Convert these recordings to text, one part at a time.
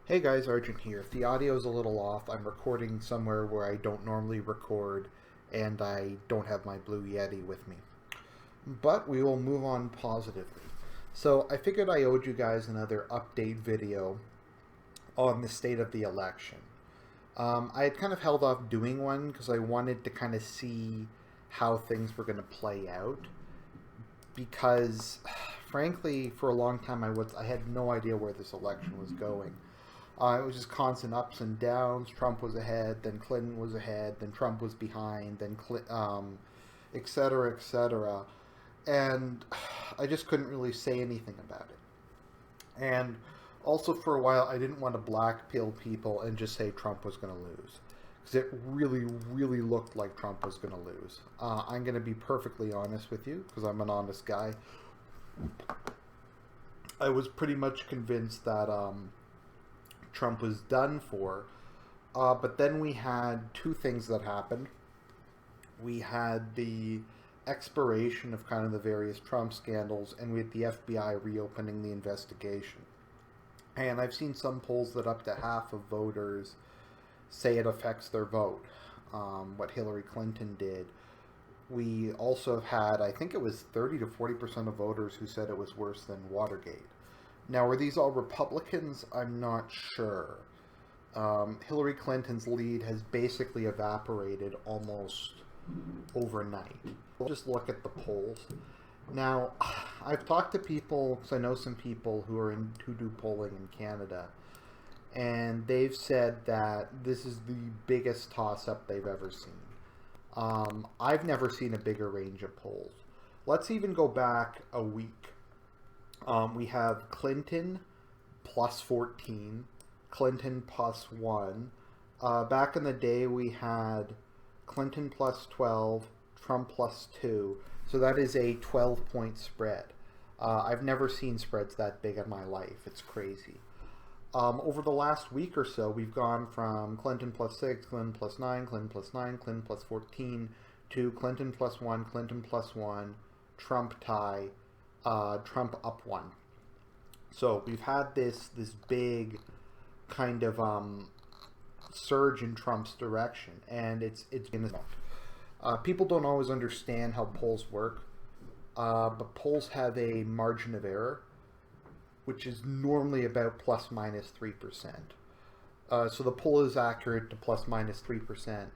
Hey guys, Argent here. If the audio is a little off, I'm recording somewhere where I don't normally record, and I don't have my Blue Yeti with me. But we will move on positively. So I figured I owed you guys another update video on the state of the election. I had kind of held off doing one because I wanted to kind of see how things were going to play out. Because, frankly, for a long time I had no idea where this election was going. It was just constant ups and downs. Trump was ahead, then Clinton was ahead, then Trump was behind, then et cetera, et cetera. And I just couldn't really say anything about it. And also for a while, I didn't want to blackpill people and just say Trump was going to lose. Because it really, really looked like Trump was going to lose. I'm going to be perfectly honest with you, because I'm an honest guy. I was pretty much convinced that Trump was done for. But then we had two things that happened. We had the expiration of kind of the various Trump scandals, and we had the FBI reopening the investigation. And I've seen some polls that up to half of voters say it affects their vote, what Hillary Clinton did. We also had, I think it was 30 to 40% of voters who said it was worse than Watergate. Now, were these all Republicans? I'm not sure. Hillary Clinton's lead has basically evaporated almost overnight. We'll just look at the polls. Now, I've talked to people, because I know some people who do polling in Canada, and they've said that this is the biggest toss-up they've ever seen. I've never seen a bigger range of polls. Let's even go back a week. We have Clinton plus 14, Clinton plus 1. Back in the day, we had Clinton plus 12, Trump plus 2. So that is a 12-point spread. I've never seen spreads that big in my life. It's crazy. Over the last week or so, we've gone from Clinton plus 6, Clinton plus 9, Clinton plus 9, Clinton plus 14, to Clinton plus 1, Clinton plus 1, Trump tie, Trump up 1. So we've had this big kind of surge in Trump's direction, and it's been people don't always understand how polls work, but polls have a margin of error, which is normally about plus minus 3%. So the poll is accurate to plus minus 3%.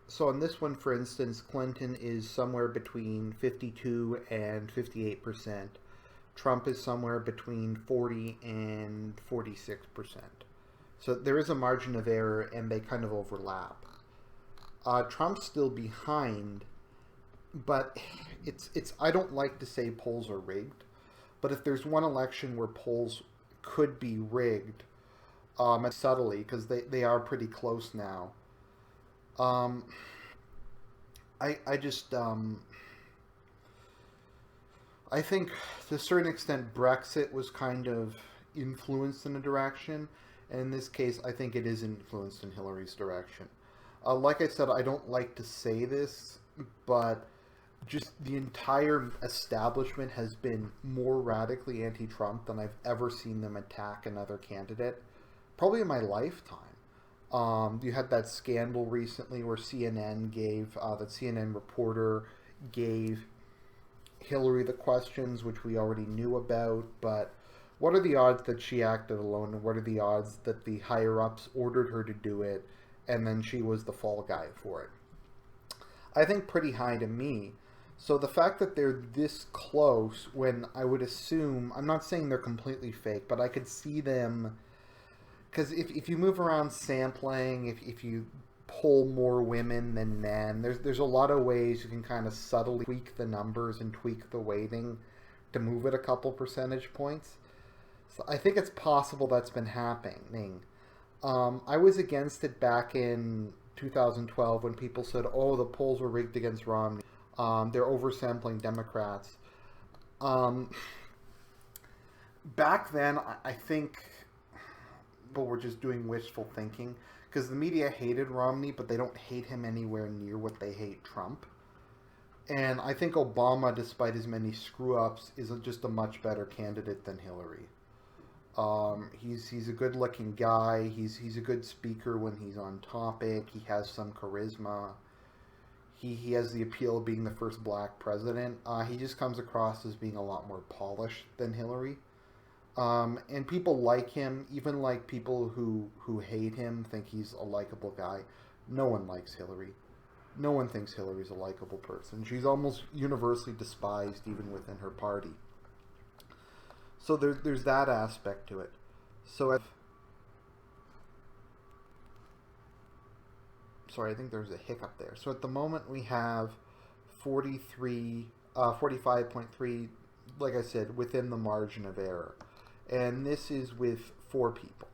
So on this one, for instance, Clinton is somewhere between 52 and 58%. Trump is somewhere between 40 and 46%. So there is a margin of error, and they kind of overlap. Trump's still behind, but it's. I don't like to say polls are rigged, but if there's one election where polls could be rigged, subtly, because they are pretty close now. I just I think to a certain extent Brexit was kind of influenced in a direction, and in this case I think it is influenced in Hillary's direction. Like I said, I don't like to say this, but just the entire establishment has been more radically anti-Trump than I've ever seen them attack another candidate, probably in my lifetime. You had that scandal recently where that CNN reporter gave Hillary the questions, which we already knew about, but what are the odds that she acted alone, and what are the odds that the higher-ups ordered her to do it, and then she was the fall guy for it? I think pretty high to me. So the fact that they're this close, when I would assume, I'm not saying they're completely fake, but I could see them, because if you move around sampling, if you poll more women than men, there's a lot of ways you can kind of subtly tweak the numbers and tweak the weighting to move it a couple percentage points. So I think it's possible that's been happening. I was against it back in 2012 when people said, oh, the polls were rigged against Romney. They're oversampling Democrats. Back then, I think people were just doing wishful thinking, because the media hated Romney, but they don't hate him anywhere near what they hate Trump. And I think Obama, despite his many screw ups, is just a much better candidate than Hillary. He's a good looking guy. He's a good speaker when he's on topic. He has some charisma. He has the appeal of being the first black president. He just comes across as being a lot more polished than Hillary. And people like him, even like people who hate him think he's a likable guy. No one likes Hillary. No one thinks Hillary's a likable person. She's almost universally despised even within her party. So there's that aspect to it. So sorry, I think there's a hiccup there. So at the moment we have 45.3, like I said, within the margin of error. And this is with 4 people.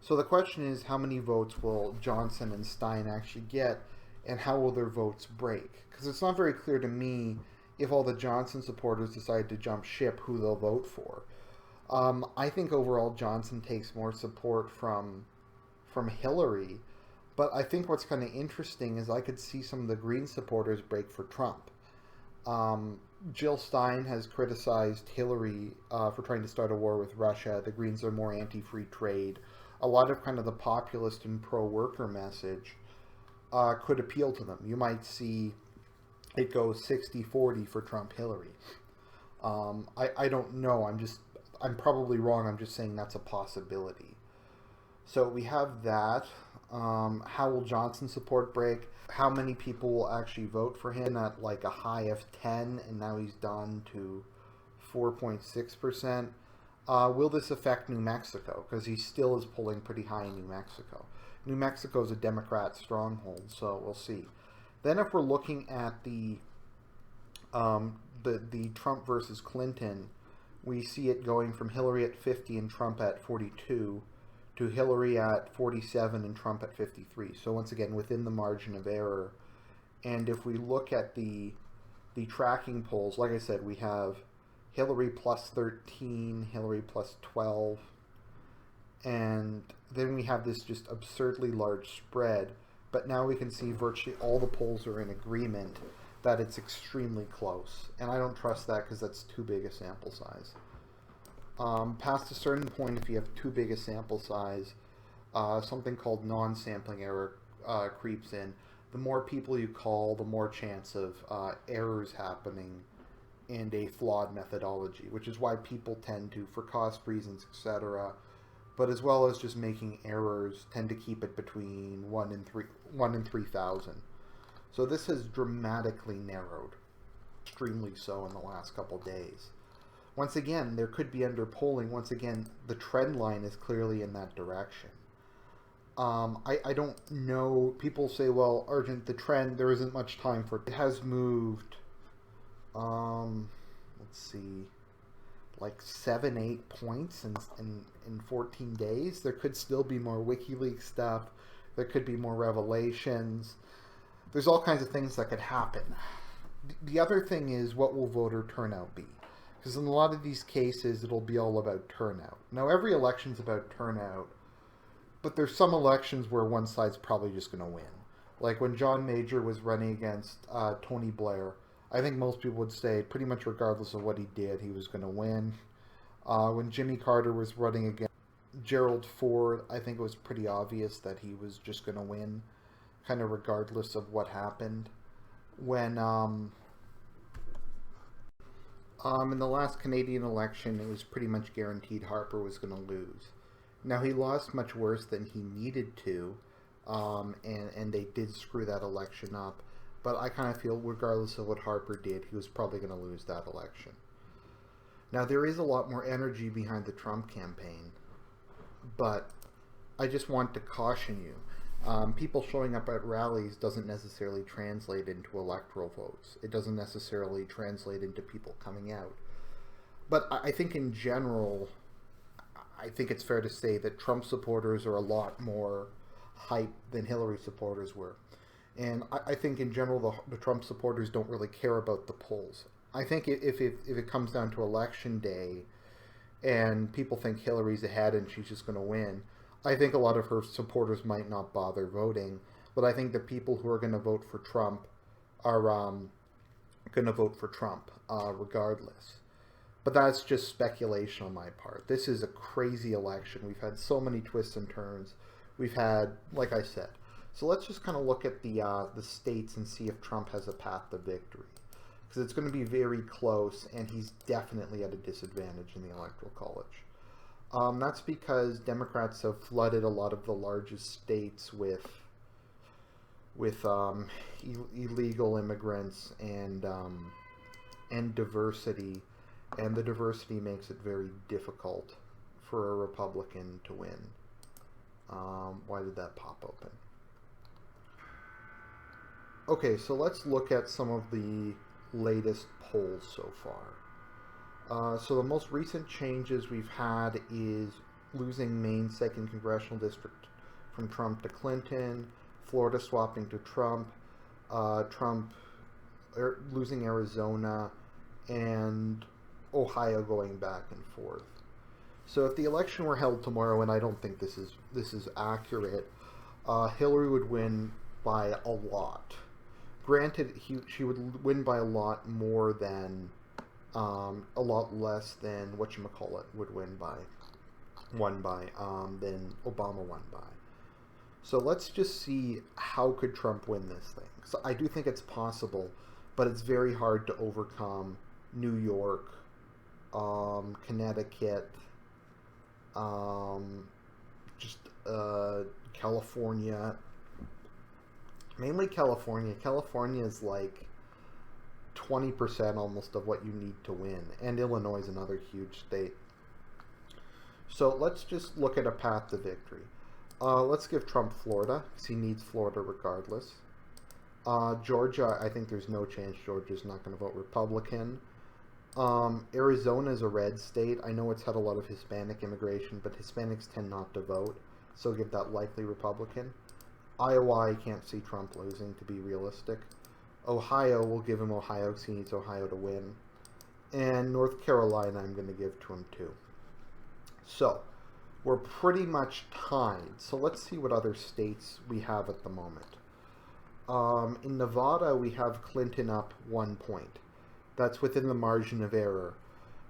So the question is, how many votes will Johnson and Stein actually get, and how will their votes break? Because it's not very clear to me, if all the Johnson supporters decide to jump ship, who they'll vote for. I think overall Johnson takes more support from Hillary, but I think what's kind of interesting is I could see some of the Green supporters break for Trump. Jill Stein has criticized Hillary for trying to start a war with Russia. The Greens are more anti-free trade. A lot of kind of the populist and pro-worker message could appeal to them. You might see it go 60-40 for Trump-Hillary. I don't know. I'm probably wrong. I'm just saying that's a possibility. So we have that. How will Johnson support break? How many people will actually vote for him at like a high of 10, and now he's down to 4.6%? Will this affect New Mexico? Because he still is polling pretty high in New Mexico. New Mexico is a Democrat stronghold, so we'll see. Then if we're looking at the Trump versus Clinton, we see it going from Hillary at 50 and Trump at 42 to Hillary at 47 and Trump at 53. So once again, within the margin of error. And if we look at the tracking polls, like I said, we have Hillary plus 13, Hillary plus 12, and then we have this just absurdly large spread. But now we can see virtually all the polls are in agreement that it's extremely close. And I don't trust that because that's too big a sample size. Past a certain point, if you have too big a sample size, something called non-sampling error creeps in. The more people you call, the more chance of errors happening and a flawed methodology, which is why people tend to, for cost reasons, etc., but as well as just making errors, tend to keep it between 1 and 3,000. So this has dramatically narrowed, extremely so in the last couple days. Once again, there could be underpolling. Once again, the trend line is clearly in that direction. I don't know. People say, well, Argent, the trend, there isn't much time for it. It has moved, let's see, like 7-8 points in 14 days. There could still be more WikiLeaks stuff. There could be more revelations. There's all kinds of things that could happen. The other thing is, what will voter turnout be? Because in a lot of these cases, it'll be all about turnout. Now, every election's about turnout, but there's some elections where one side's probably just going to win. Like when John Major was running against Tony Blair, I think most people would say, pretty much regardless of what he did, he was going to win. When Jimmy Carter was running against Gerald Ford, I think it was pretty obvious that he was just going to win, kind of regardless of what happened. When in the last Canadian election, it was pretty much guaranteed Harper was going to lose. Now, he lost much worse than he needed to, and they did screw that election up. But I kind of feel, regardless of what Harper did, he was probably going to lose that election. Now, there is a lot more energy behind the Trump campaign, but I just want to caution you. People showing up at rallies doesn't necessarily translate into electoral votes. It doesn't necessarily translate into people coming out. But I think in general, I think it's fair to say that Trump supporters are a lot more hype than Hillary supporters were. And I think in general, the Trump supporters don't really care about the polls. I think if it comes down to election day and people think Hillary's ahead and she's just going to win, I think a lot of her supporters might not bother voting. But I think the people who are going to vote for Trump are going to vote for Trump, regardless. But that's just speculation on my part. This is a crazy election. We've had so many twists and turns. We've had, like I said. So let's just kind of look at the states and see if Trump has a path to victory. Because it's going to be very close, and he's definitely at a disadvantage in the Electoral College. That's because Democrats have flooded a lot of the largest states with illegal immigrants and diversity. And the diversity makes it very difficult for a Republican to win. Why did that pop open? Okay, so let's look at some of the latest polls so far. So the most recent changes we've had is losing Maine's 2nd Congressional District from Trump to Clinton, Florida swapping to Trump, losing Arizona, and Ohio going back and forth. So if the election were held tomorrow, and I don't think this is accurate, Hillary would win by a lot. Granted, she would win by a lot more than, a lot less than whatchamacallit would won by, than Obama won by. So let's just see how could Trump win this thing. So I do think it's possible, but it's very hard to overcome New York, Connecticut, California, mainly California. California is like 20% almost of what you need to win, and Illinois is another huge state. So let's just look at a path to victory. Let's give Trump Florida, because he needs Florida regardless. Georgia, I think there's no chance Georgia's not going to vote Republican. Arizona is a red state. I know it's had a lot of Hispanic immigration, but Hispanics tend not to vote, so give that likely Republican. Iowa, I can't see Trump losing, to be realistic. Ohio, we'll give him Ohio because he needs Ohio to win. And North Carolina, I'm going to give to him too. So, we're pretty much tied. So let's see what other states we have at the moment. In Nevada, we have Clinton up 1 point. That's within the margin of error.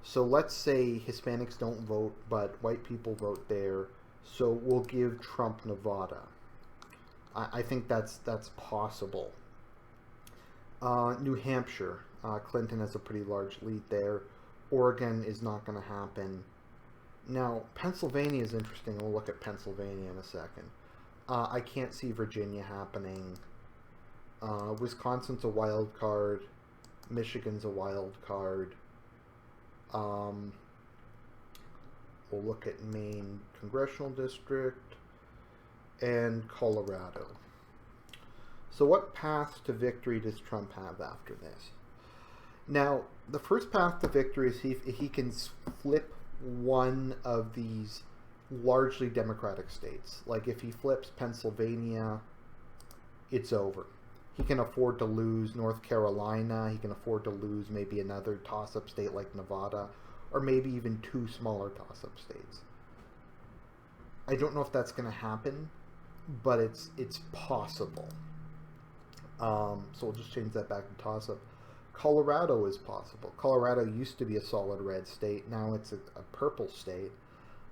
So let's say Hispanics don't vote, but white people vote there. So we'll give Trump Nevada. I think that's possible. New Hampshire, Clinton has a pretty large lead there. Oregon is not going to happen. Now, Pennsylvania is interesting. We'll look at Pennsylvania in a second. I can't see Virginia happening. Wisconsin's a wild card. Michigan's a wild card. We'll look at Maine Congressional District and Colorado. So what path to victory does Trump have after this? Now, the first path to victory is if he can flip one of these largely Democratic states. Like if he flips Pennsylvania, it's over. He can afford to lose North Carolina. He can afford to lose maybe another toss-up state like Nevada, or maybe even 2 smaller toss-up states. I don't know if that's going to happen, but it's possible. So we'll just change that back to toss-up. Colorado is possible. Colorado used to be a solid red state. Now it's a purple state.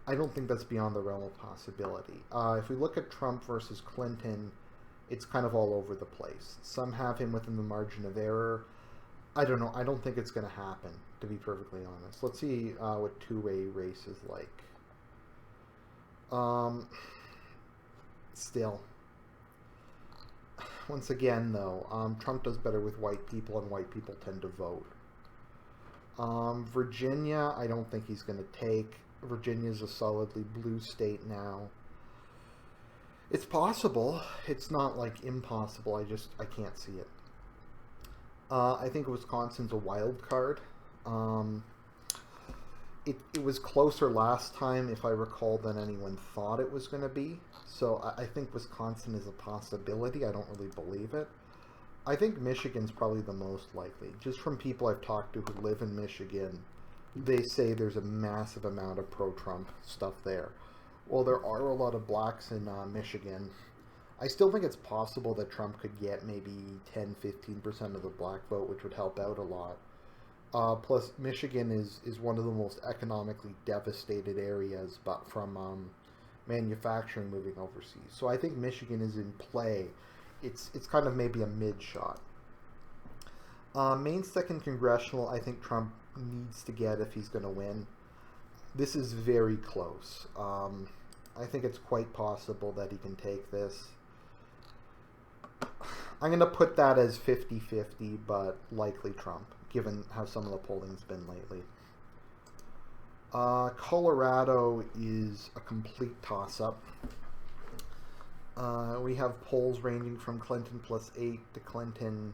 I don't think that's beyond the realm of possibility. If we look at Trump versus Clinton, it's kind of all over the place. Some have him within the margin of error. I don't know. I don't think it's going to happen, to be perfectly honest. Let's see what two-way race is like. Still. Once again, though, Trump does better with white people, and white people tend to vote. Virginia, I don't think he's going to take. Virginia's a solidly blue state now. It's possible. It's not, like, impossible. I can't see it. I think Wisconsin's a wild card. It was closer last time, if I recall, than anyone thought it was going to be. So I think Wisconsin is a possibility. I don't really believe it. I think Michigan's probably the most likely. Just from people I've talked to who live in Michigan, they say there's a massive amount of pro-Trump stuff there. Well, there are a lot of blacks in Michigan. I still think it's possible that Trump could get maybe 10-15% of the black vote, which would help out a lot. Plus, Michigan is one of the most economically devastated areas, but from manufacturing moving overseas. So I think Michigan is in play. It's kind of maybe a mid shot. Main second congressional, I think Trump needs to get if he's going to win. This is very close. I think it's quite possible that he can take this. I'm going to put that as 50-50, but likely Trump, given how some of the polling's been lately. Colorado is a complete toss-up. We have polls ranging from Clinton +8 to Clinton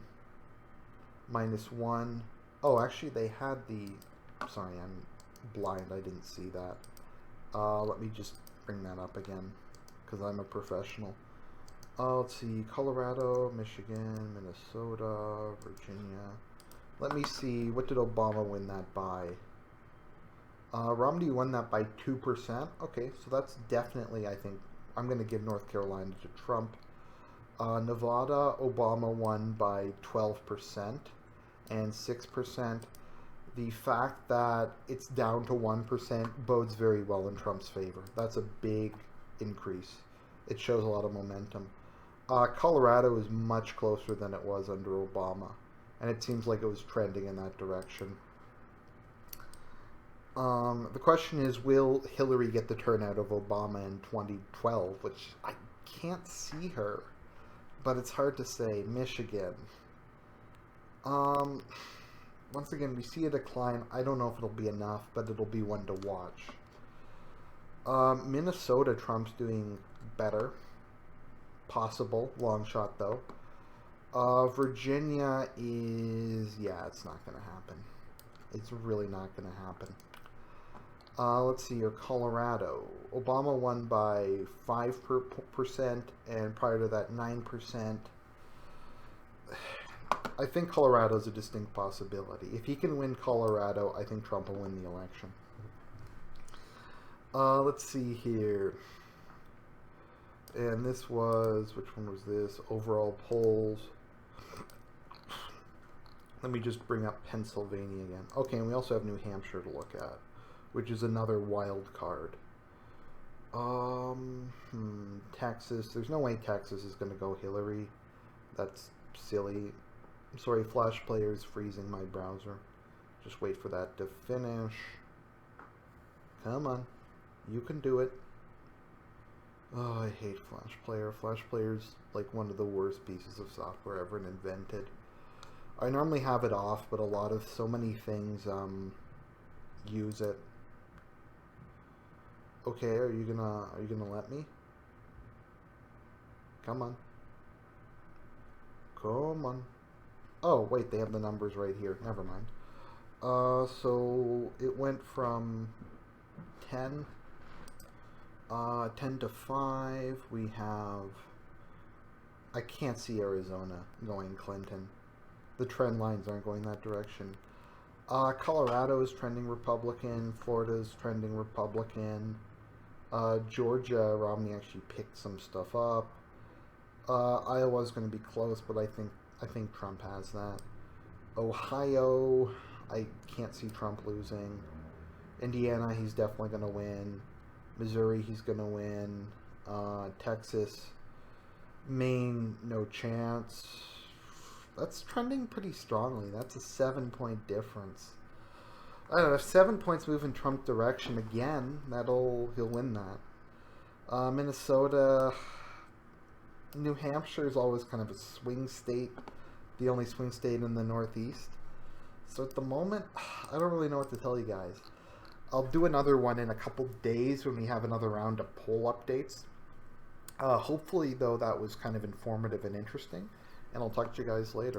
-1. Oh, actually, they had the... Sorry, I'm blind. I didn't see that. Let me just bring that up again, because I'm a professional. Let's see. Colorado, Michigan, Minnesota, Virginia. Let me see. What did Obama win that by? Romney won that by 2%. Okay, so that's definitely, I think, I'm going to give North Carolina to Trump. Nevada, Obama won by 12% and 6%. The fact that it's down to 1% bodes very well in Trump's favor. That's a big increase. It shows a lot of momentum. Colorado is much closer than it was under Obama, and it seems like it was trending in that direction. The question is, will Hillary get the turnout of Obama in 2012, which I can't see her, but it's hard to say. Michigan. Once again, we see a decline. I don't know if it'll be enough, but it'll be one to watch. Minnesota, Trump's doing better. Possible. Long shot, though. Virginia is... Yeah, it's not going to happen. It's really not going to happen. Let's see here. Colorado. Obama won by 5%, and prior to that, 9%. I think Colorado's a distinct possibility. If he can win Colorado, I think Trump will win the election. Let's see here. And this was, which one was this? Overall polls. Let me just bring up Pennsylvania again. Okay, and we also have New Hampshire to look at, which is another wild card. Texas. There's no way Texas is going to go Hillary. That's silly. I'm sorry, Flash Player is freezing my browser. Just wait for that to finish. Come on. You can do it. Oh, I hate Flash Player. Flash Player's like one of the worst pieces of software ever invented. I normally have it off, but a lot of so many things use it. Okay, are you gonna let me? Come on. Come on. Oh, wait, they have the numbers right here. Never mind. So it went from 10 to 5. We have... I can't see Arizona going Clinton. The trend lines aren't going that direction. Colorado is trending Republican. Florida is trending Republican. Georgia, Romney actually picked some stuff up. Iowa's going to be close, but I think Trump has that. Ohio, I can't see Trump losing. Indiana, he's definitely going to win. Missouri, he's going to win. Texas. Maine, no chance. That's trending pretty strongly. That's a 7-point difference. I don't know, if 7 points move in Trump direction again, he'll win that. Minnesota, New Hampshire is always kind of a swing state, the only swing state in the Northeast. So at the moment, I don't really know what to tell you guys. I'll do another one in a couple days when we have another round of poll updates. Hopefully, though, that was kind of informative and interesting, and I'll talk to you guys later.